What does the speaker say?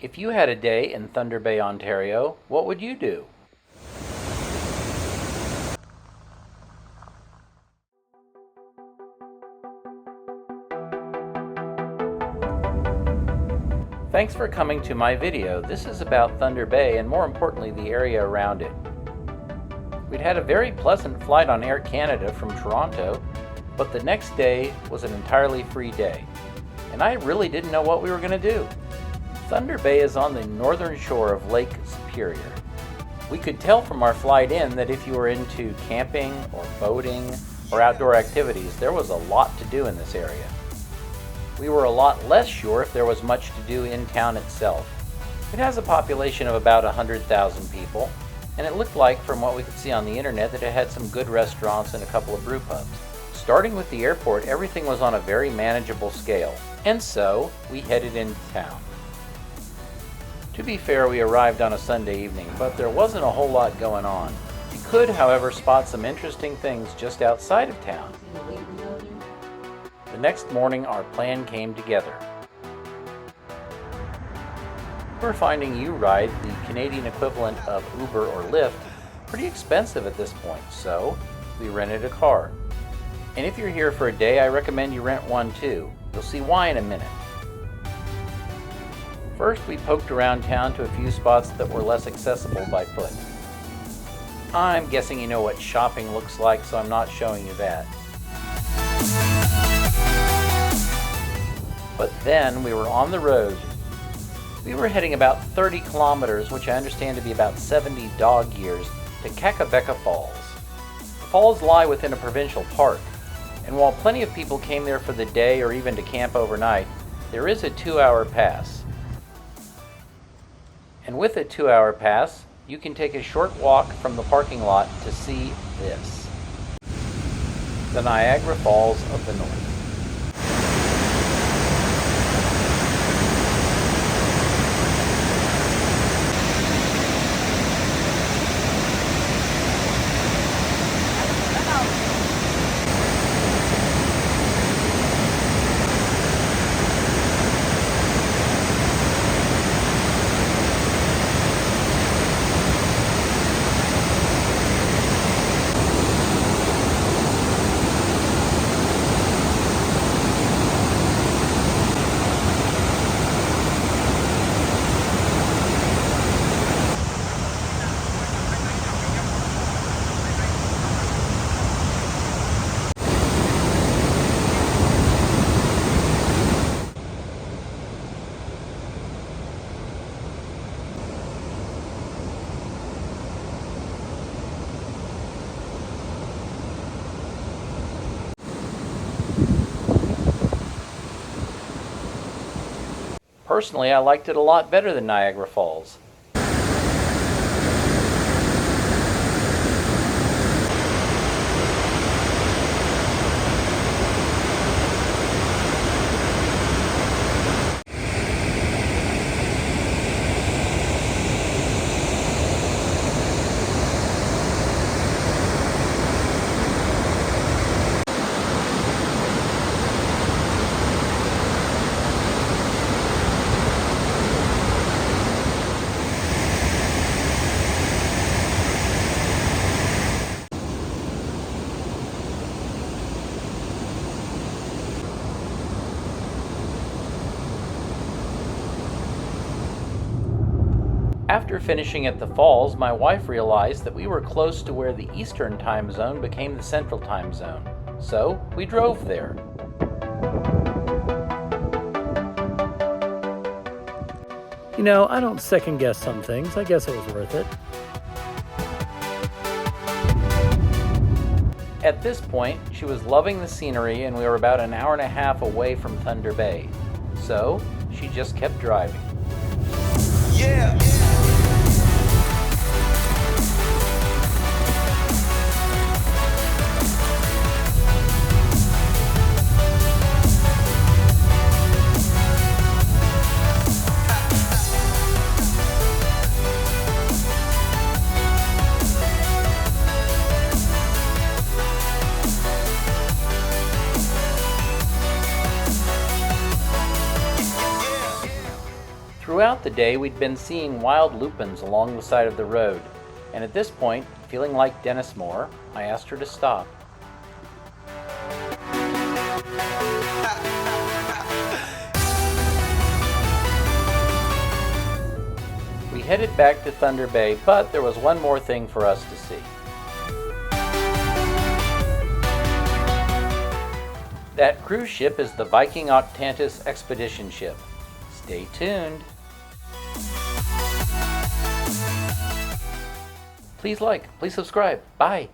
If you had a day in Thunder Bay, Ontario, what would you do? Thanks for coming to my video. This is about Thunder Bay and more importantly the area around it. We'd had a very pleasant flight on Air Canada from Toronto, but the next day was an entirely free day, and I really didn't know what we were going to do. Thunder Bay is on the northern shore of Lake Superior. We could tell from our flight in that if you were into camping or boating or outdoor activities, there was a lot to do in this area. We were a lot less sure if there was much to do in town itself. It has a population of about 100,000 people, and it looked like, from what we could see on the internet, that it had some good restaurants and a couple of brew pubs. Starting with the airport, everything was on a very manageable scale, and so we headed into town. To be fair, we arrived on a Sunday evening, but there wasn't a whole lot going on. You could, however, spot some interesting things just outside of town. The next morning, our plan came together. We're finding U-Ride, the Canadian equivalent of Uber or Lyft, pretty expensive at this point, so we rented a car. And if you're here for a day, I recommend you rent one too. You'll see why in a minute. First, we poked around town to a few spots that were less accessible by foot. I'm guessing you know what shopping looks like, so I'm not showing you that. But then we were on the road. We were heading about 30 kilometers, which I understand to be about 70 dog years, to Kakabeka Falls. The falls lie within a provincial park, and while plenty of people came there for the day or even to camp overnight, there is a 2-hour pass. And with a 2-hour pass, you can take a short walk from the parking lot to see this: the Niagara Falls of the North. Personally, I liked it a lot better than Niagara Falls. After finishing at the falls, my wife realized that we were close to where the Eastern time zone became the Central time zone, so we drove there. You know, I don't second guess some things. I guess it was worth it. At this point, she was loving the scenery and we were about an hour and a half away from Thunder Bay, so she just kept driving. Yeah. Throughout the day, we'd been seeing wild lupins along the side of the road, and at this point, feeling like Dennis Moore, I asked her to stop. We headed back to Thunder Bay, but there was one more thing for us to see. That cruise ship is the Viking Octantis expedition ship. Stay tuned. Please like, please subscribe. Bye.